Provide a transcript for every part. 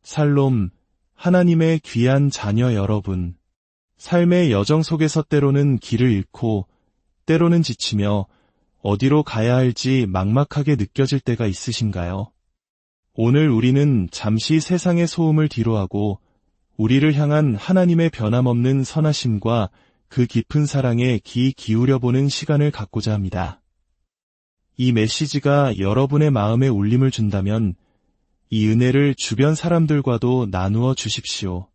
샬롬, 하나님의 귀한 자녀 여러분. 삶의 여정 속에서 때로는 길을 잃고, 때로는 지치며 어디로 가야 할지 막막하게 느껴질 때가 있으신가요? 오늘 우리는 잠시 세상의 소음을 뒤로하고 우리를 향한 하나님의 변함없는 선하심과 그 깊은 사랑에 귀 기울여보는 시간을 갖고자 합니다. 이 메시지가 여러분의 마음에 울림을 준다면 이 은혜를 주변 사람들과도 나누어 주십시오.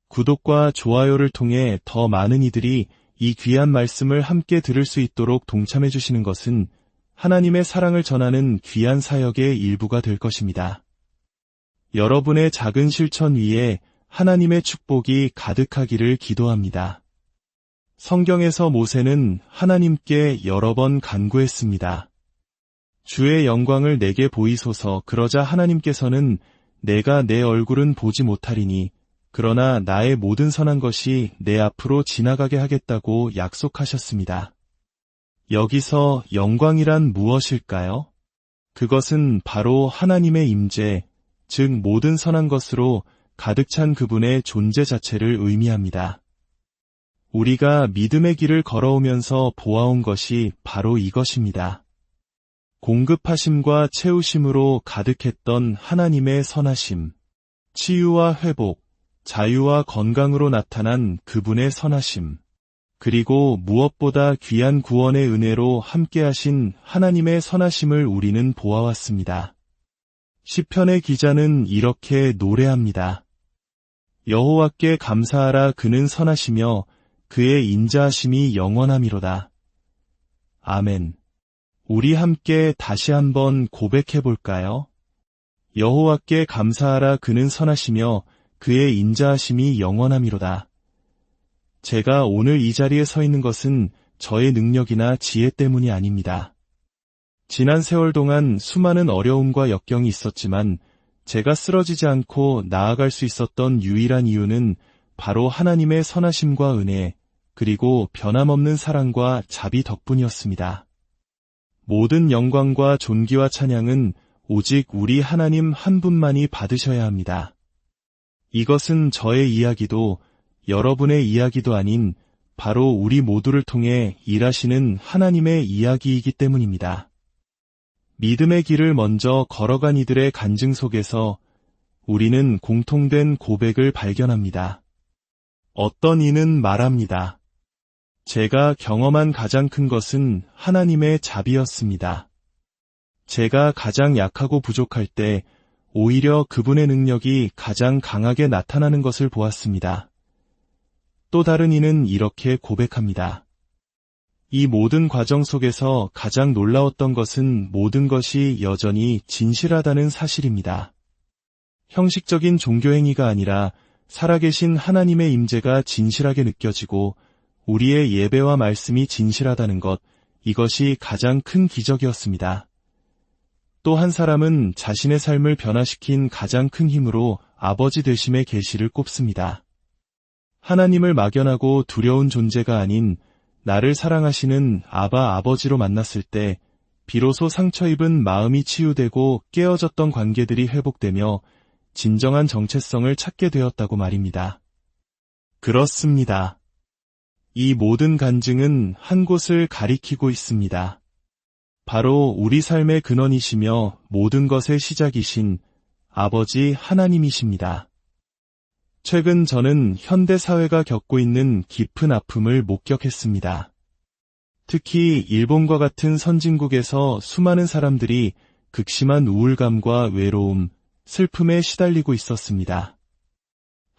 구독과 좋아요를 통해 더 많은 이들이 이 귀한 말씀을 함께 들을 수 있도록 동참해 주시는 것은 하나님의 사랑을 전하는 귀한 사역의 일부가 될 것입니다. 여러분의 작은 실천 위에 하나님의 축복이 가득하기를 기도합니다. 성경에서 모세는 하나님께 여러 번 간구했습니다. 주의 영광을 내게 보이소서. 그러자 하나님께서는 내가 내 얼굴은 보지 못하리니 그러나 나의 모든 선한 것이 내 앞으로 지나가게 하겠다고 약속하셨습니다. 여기서 영광이란 무엇일까요? 그것은 바로 하나님의 임재, 즉 모든 선한 것으로 가득 찬 그분의 존재 자체를 의미합니다. 우리가 믿음의 길을 걸어오면서 보아온 것이 바로 이것입니다. 공급하심과 채우심으로 가득했던 하나님의 선하심, 치유와 회복, 자유와 건강으로 나타난 그분의 선하심, 그리고 무엇보다 귀한 구원의 은혜로 함께하신 하나님의 선하심을 우리는 보아왔습니다. 시편의 기자는 이렇게 노래합니다. 여호와께 감사하라. 그는 선하시며 그의 인자하심이 영원함이로다. 아멘. 우리 함께 다시 한번 고백해 볼까요? 여호와께 감사하라. 그는 선하시며 그의 인자하심이 영원함이로다. 제가 오늘 이 자리에 서 있는 것은 저의 능력이나 지혜 때문이 아닙니다. 지난 세월 동안 수많은 어려움과 역경이 있었지만 제가 쓰러지지 않고 나아갈 수 있었던 유일한 이유는 바로 하나님의 선하심과 은혜, 그리고 변함없는 사랑과 자비 덕분이었습니다. 모든 영광과 존귀와 찬양은 오직 우리 하나님 한 분만이 받으셔야 합니다. 이것은 저의 이야기도 여러분의 이야기도 아닌 바로 우리 모두를 통해 일하시는 하나님의 이야기이기 때문입니다. 믿음의 길을 먼저 걸어간 이들의 간증 속에서 우리는 공통된 고백을 발견합니다. 어떤 이는 말합니다. 제가 경험한 가장 큰 것은 하나님의 자비였습니다. 제가 가장 약하고 부족할 때 오히려 그분의 능력이 가장 강하게 나타나는 것을 보았습니다. 또 다른 이는 이렇게 고백합니다. 이 모든 과정 속에서 가장 놀라웠던 것은 모든 것이 여전히 진실하다는 사실입니다. 형식적인 종교 행위가 아니라 살아계신 하나님의 임재가 진실하게 느껴지고 우리의 예배와 말씀이 진실하다는 것, 이것이 가장 큰 기적이었습니다. 또 한 사람은 자신의 삶을 변화시킨 가장 큰 힘으로 아버지 되심의 계시를 꼽습니다. 하나님을 막연하고 두려운 존재가 아닌 나를 사랑하시는 아바 아버지로 만났을 때 비로소 상처 입은 마음이 치유되고 깨어졌던 관계들이 회복되며 진정한 정체성을 찾게 되었다고 말입니다. 그렇습니다. 이 모든 간증은 한 곳을 가리키고 있습니다. 바로 우리 삶의 근원이시며 모든 것의 시작이신 아버지 하나님이십니다. 최근 저는 현대 사회가 겪고 있는 깊은 아픔을 목격했습니다. 특히 일본과 같은 선진국에서 수많은 사람들이 극심한 우울감과 외로움, 슬픔에 시달리고 있었습니다.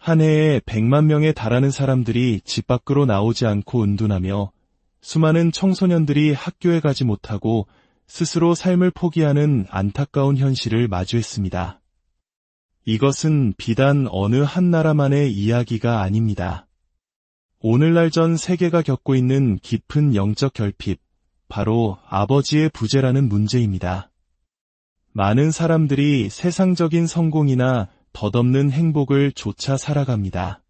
한 해에 100만 명에 달하는 사람들이 집 밖으로 나오지 않고 은둔하며 수많은 청소년들이 학교에 가지 못하고 스스로 삶을 포기하는 안타까운 현실을 마주했습니다. 이것은 비단 어느 한 나라만의 이야기가 아닙니다. 오늘날 전 세계가 겪고 있는 깊은 영적 결핍, 바로 아버지의 부재라는 문제입니다. 많은 사람들이 세상적인 성공이나 덧없는 행복을 좇아 살아갑니다.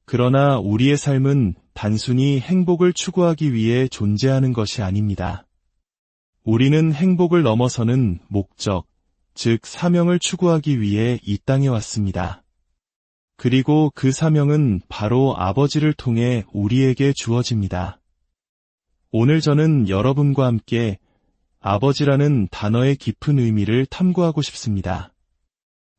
그러나 우리의 삶은 단순히 행복을 추구하기 위해 존재하는 것이 아닙니다. 우리는 행복을 넘어서는 목적, 즉 사명을 추구하기 위해 이 땅에 왔습니다. 그리고 그 사명은 바로 아버지를 통해 우리에게 주어집니다. 오늘 저는 여러분과 함께 아버지라는 단어의 깊은 의미를 탐구하고 싶습니다.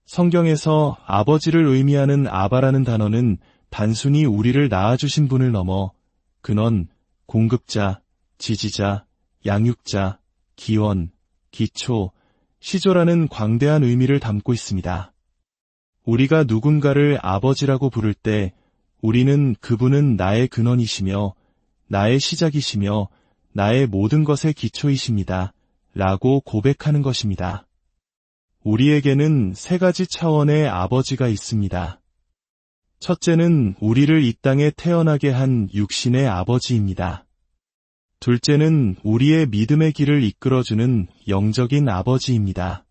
성경에서 아버지를 의미하는 아바라는 단어는 단순히 우리를 낳아주신 분을 넘어 근원, 공급자, 지지자, 양육자, 기원, 기초, 시조라는 광대한 의미를 담고 있습니다. 우리가 누군가를 아버지라고 부를 때 우리는 그분은 나의 근원이시며 나의 시작이시며 나의 모든 것의 기초이십니다. 라고 고백하는 것입니다. 우리에게는 세 가지 차원의 아버지가 있습니다. 첫째는 우리를 이 땅에 태어나게 한 육신의 아버지입니다. 둘째는 우리의 믿음의 길을 이끌어주는 영적인 아버지입니다.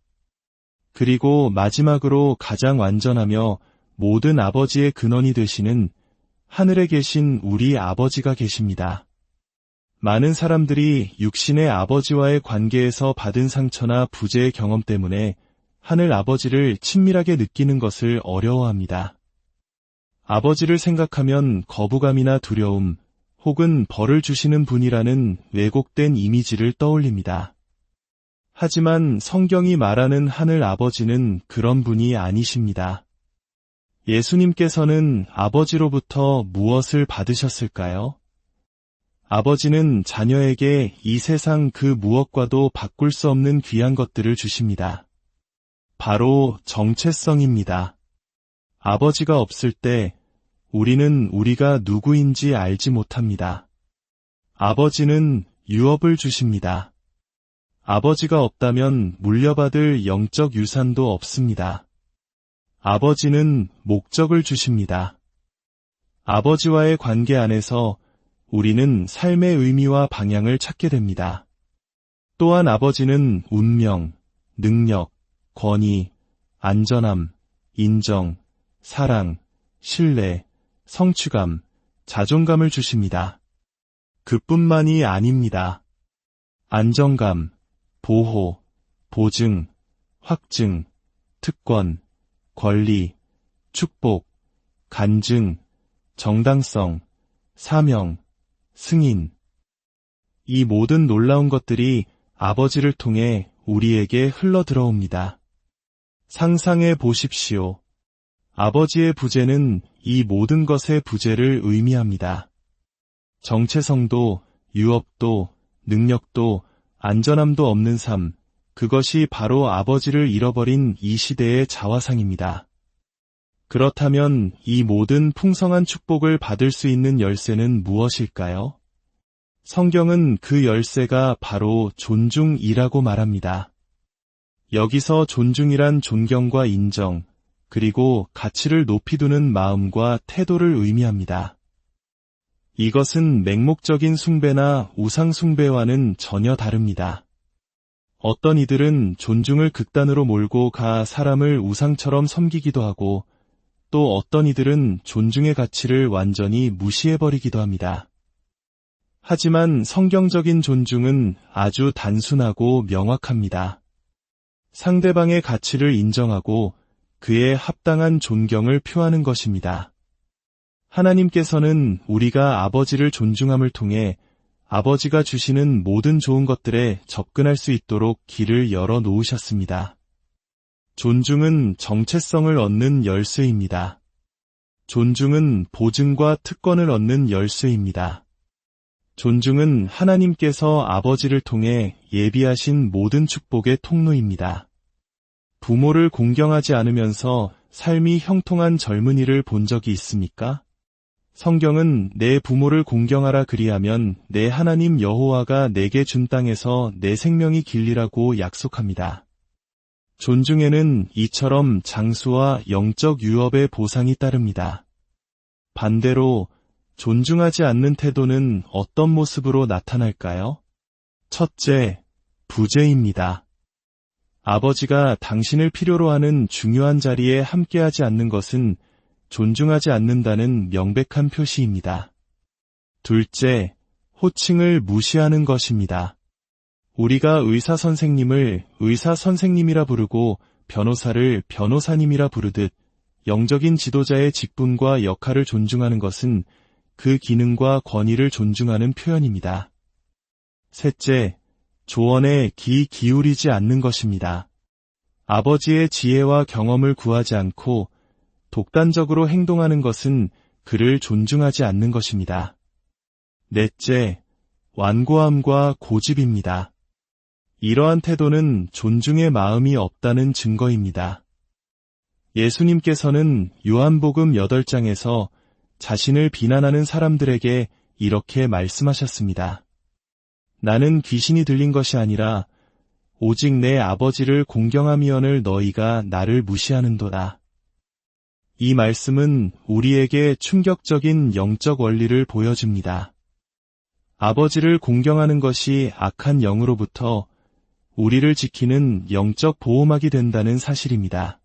그리고 마지막으로 가장 완전하며 모든 아버지의 근원이 되시는 하늘에 계신 우리 아버지가 계십니다. 많은 사람들이 육신의 아버지와의 관계에서 받은 상처나 부재의 경험 때문에 하늘 아버지를 친밀하게 느끼는 것을 어려워합니다. 아버지를 생각하면 거부감이나 두려움, 혹은 벌을 주시는 분이라는 왜곡된 이미지를 떠올립니다. 하지만 성경이 말하는 하늘 아버지는 그런 분이 아니십니다. 예수님께서는 아버지로부터 무엇을 받으셨을까요? 아버지는 자녀에게 이 세상 그 무엇과도 바꿀 수 없는 귀한 것들을 주십니다. 바로 정체성입니다. 아버지가 없을 때 우리는 우리가 누구인지 알지 못합니다. 아버지는 유업을 주십니다. 아버지가 없다면 물려받을 영적 유산도 없습니다. 아버지는 목적을 주십니다. 아버지와의 관계 안에서 우리는 삶의 의미와 방향을 찾게 됩니다. 또한 아버지는 운명, 능력, 권위, 안전함, 인정, 사랑, 신뢰, 성취감, 자존감을 주십니다. 그뿐만이 아닙니다. 안정감, 보호, 보증, 확증, 특권, 권리, 축복, 간증, 정당성, 사명, 승인. 이 모든 놀라운 것들이 아버지를 통해 우리에게 흘러 들어옵니다. 상상해 보십시오. 아버지의 부재는 이 모든 것의 부재를 의미합니다. 정체성도, 유업도, 능력도, 안전함도 없는 삶, 그것이 바로 아버지를 잃어버린 이 시대의 자화상입니다. 그렇다면 이 모든 풍성한 축복을 받을 수 있는 열쇠는 무엇일까요? 성경은 그 열쇠가 바로 존중이라고 말합니다. 여기서 존중이란 존경과 인정, 그리고 가치를 높이 두는 마음과 태도를 의미합니다. 이것은 맹목적인 숭배나 우상 숭배와는 전혀 다릅니다. 어떤 이들은 존중을 극단으로 몰고 가 사람을 우상처럼 섬기기도 하고 또 어떤 이들은 존중의 가치를 완전히 무시해버리기도 합니다. 하지만 성경적인 존중은 아주 단순하고 명확합니다. 상대방의 가치를 인정하고 그에 합당한 존경을 표하는 것입니다. 하나님께서는 우리가 아버지를 존중함을 통해 아버지가 주시는 모든 좋은 것들에 접근할 수 있도록 길을 열어 놓으셨습니다. 존중은 정체성을 얻는 열쇠입니다. 존중은 보증과 특권을 얻는 열쇠입니다. 존중은 하나님께서 아버지를 통해 예비하신 모든 축복의 통로입니다. 부모를 공경하지 않으면서 삶이 형통한 젊은이를 본 적이 있습니까? 성경은 내 부모를 공경하라 그리하면 내 하나님 여호와가 내게 준 땅에서 내 생명이 길리라고 약속합니다. 존중에는 이처럼 장수와 영적 유업의 보상이 따릅니다. 반대로 존중하지 않는 태도는 어떤 모습으로 나타날까요? 첫째, 부재입니다. 아버지가 당신을 필요로 하는 중요한 자리에 함께하지 않는 것은 존중하지 않는다는 명백한 표시입니다. 둘째, 호칭을 무시하는 것입니다. 우리가 의사 선생님을 의사 선생님이라 부르고 변호사를 변호사님이라 부르듯 영적인 지도자의 직분과 역할을 존중하는 것은 그 기능과 권위를 존중하는 표현입니다. 셋째, 조언에 귀 기울이지 않는 것입니다. 아버지의 지혜와 경험을 구하지 않고 독단적으로 행동하는 것은 그를 존중하지 않는 것입니다. 넷째, 완고함과 고집입니다. 이러한 태도는 존중의 마음이 없다는 증거입니다. 예수님께서는 요한복음 8장에서 자신을 비난하는 사람들에게 이렇게 말씀하셨습니다. 나는 귀신이 들린 것이 아니라 오직 내 아버지를 공경함이언을 너희가 나를 무시하는도다. 이 말씀은 우리에게 충격적인 영적 원리를 보여줍니다. 아버지를 공경하는 것이 악한 영으로부터 우리를 지키는 영적 보호막이 된다는 사실입니다.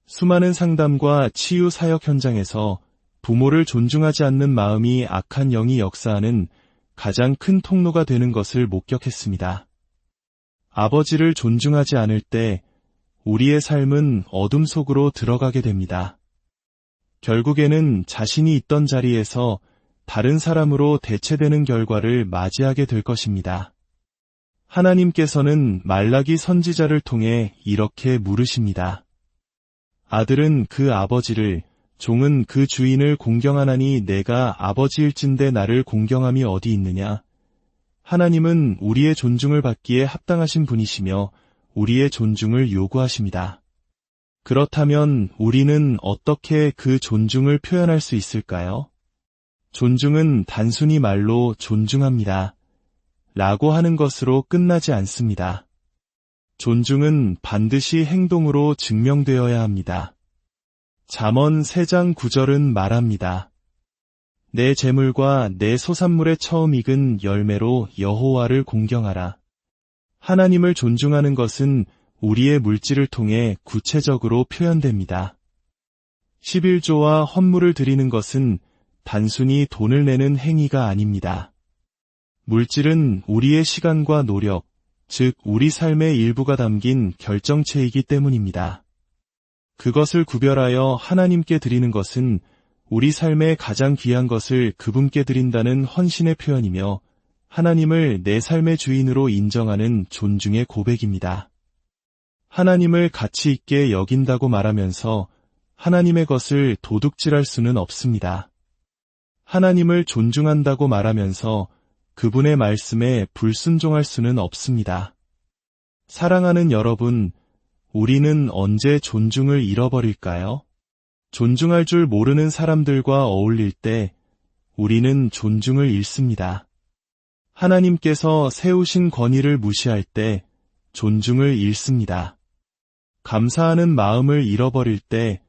수많은 상담과 치유 사역 현장에서 부모를 존중하지 않는 마음이 악한 영이 역사하는 가장 큰 통로가 되는 것을 목격했습니다. 아버지를 존중하지 않을 때 우리의 삶은 어둠 속으로 들어가게 됩니다. 결국에는 자신이 있던 자리에서 다른 사람으로 대체되는 결과를 맞이하게 될 것입니다. 하나님께서는 말라기 선지자를 통해 이렇게 물으십니다. 아들은 그 아버지를, 종은 그 주인을 공경하나니 내가 아버지일진대 나를 공경함이 어디 있느냐? 하나님은 우리의 존중을 받기에 합당하신 분이시며 우리의 존중을 요구하십니다. 그렇다면 우리는 어떻게 그 존중을 표현할 수 있을까요? 존중은 단순히 말로 존중합니다. 라고 하는 것으로 끝나지 않습니다. 존중은 반드시 행동으로 증명되어야 합니다. 잠언 3장 9절은 말합니다. 내 재물과 내 소산물의 처음 익은 열매로 여호와를 공경하라. 하나님을 존중하는 것은 우리의 물질을 통해 구체적으로 표현됩니다. 11조와 헌물을 드리는 것은 단순히 돈을 내는 행위가 아닙니다. 물질은 우리의 시간과 노력, 즉 우리 삶의 일부가 담긴 결정체이기 때문입니다. 그것을 구별하여 하나님께 드리는 것은 우리 삶의 가장 귀한 것을 그분께 드린다는 헌신의 표현이며 하나님을 내 삶의 주인으로 인정하는 존중의 고백입니다. 하나님을 가치 있게 여긴다고 말하면서 하나님의 것을 도둑질할 수는 없습니다. 하나님을 존중한다고 말하면서 그분의 말씀에 불순종할 수는 없습니다. 사랑하는 여러분, 우리는 언제 존중을 잃어버릴까요? 존중할 줄 모르는 사람들과 어울릴 때 우리는 존중을 잃습니다. 하나님께서 세우신 권위를 무시할 때 존중을 잃습니다. 감사하는 마음을 잃어버릴 때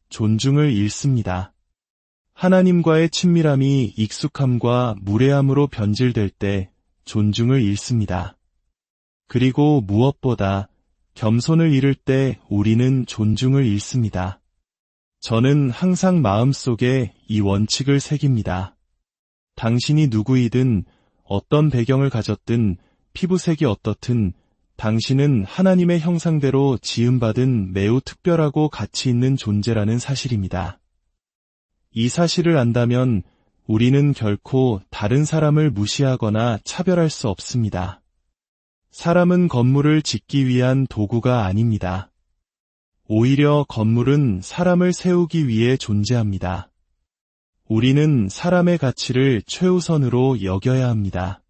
존중을 잃습니다. 하나님과의 친밀함이 익숙함과 무례함으로 변질될 때 존중을 잃습니다. 그리고 무엇보다 겸손을 잃을 때 우리는 존중을 잃습니다. 저는 항상 마음속에 이 원칙을 새깁니다. 당신이 누구이든 어떤 배경을 가졌든 피부색이 어떻든 당신은 하나님의 형상대로 지음받은 매우 특별하고 가치 있는 존재라는 사실입니다. 이 사실을 안다면 우리는 결코 다른 사람을 무시하거나 차별할 수 없습니다. 사람은 건물을 짓기 위한 도구가 아닙니다. 오히려 건물은 사람을 세우기 위해 존재합니다. 우리는 사람의 가치를 최우선으로 여겨야 합니다.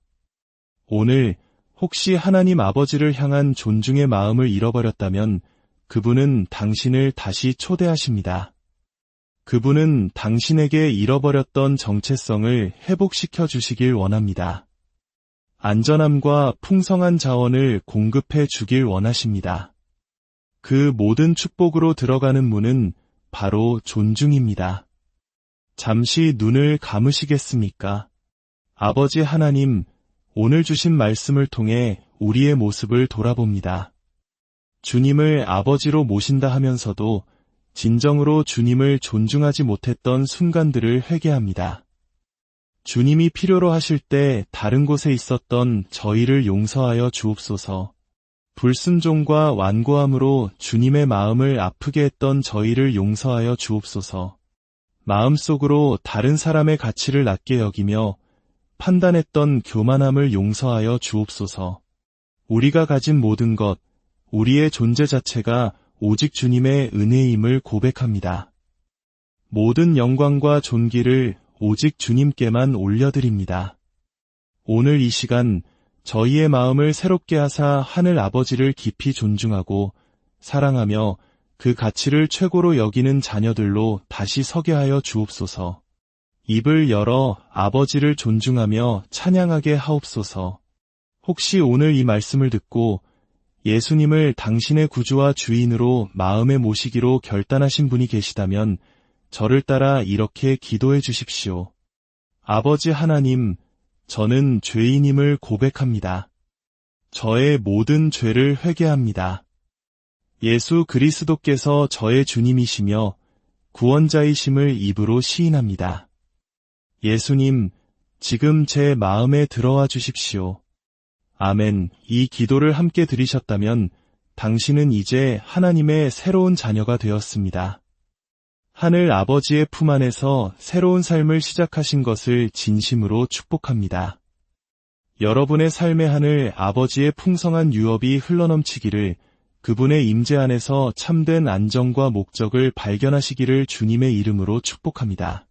오늘 혹시 하나님 아버지를 향한 존중의 마음을 잃어버렸다면 그분은 당신을 다시 초대하십니다. 그분은 당신에게 잃어버렸던 정체성을 회복시켜 주시길 원합니다. 안전함과 풍성한 자원을 공급해 주길 원하십니다. 그 모든 축복으로 들어가는 문은 바로 존중입니다. 잠시 눈을 감으시겠습니까? 아버지 하나님, 오늘 주신 말씀을 통해 우리의 모습을 돌아봅니다. 주님을 아버지로 모신다 하면서도 진정으로 주님을 존중하지 못했던 순간들을 회개합니다. 주님이 필요로 하실 때 다른 곳에 있었던 저희를 용서하여 주옵소서. 불순종과 완고함으로 주님의 마음을 아프게 했던 저희를 용서하여 주옵소서. 마음속으로 다른 사람의 가치를 낮게 여기며 판단했던 교만함을 용서하여 주옵소서. 우리가 가진 모든 것, 우리의 존재 자체가 오직 주님의 은혜임을 고백합니다. 모든 영광과 존귀를 오직 주님께만 올려드립니다. 오늘 이 시간 저희의 마음을 새롭게 하사 하늘 아버지를 깊이 존중하고 사랑하며 그 가치를 최고로 여기는 자녀들로 다시 서게 하여 주옵소서. 입을 열어 아버지를 존중하며 찬양하게 하옵소서. 혹시 오늘 이 말씀을 듣고 예수님을 당신의 구주와 주인으로 마음에 모시기로 결단하신 분이 계시다면 저를 따라 이렇게 기도해 주십시오. 아버지 하나님, 저는 죄인임을 고백합니다. 저의 모든 죄를 회개합니다. 예수 그리스도께서 저의 주님이시며 구원자이심을 입으로 시인합니다. 예수님, 지금 제 마음에 들어와 주십시오. 아멘. 이 기도를 함께 드리셨다면 당신은 이제 하나님의 새로운 자녀가 되었습니다. 하늘 아버지의 품 안에서 새로운 삶을 시작하신 것을 진심으로 축복합니다. 여러분의 삶의 하늘 아버지의 풍성한 유업이 흘러넘치기를, 그분의 임재 안에서 참된 안정과 목적을 발견하시기를 주님의 이름으로 축복합니다.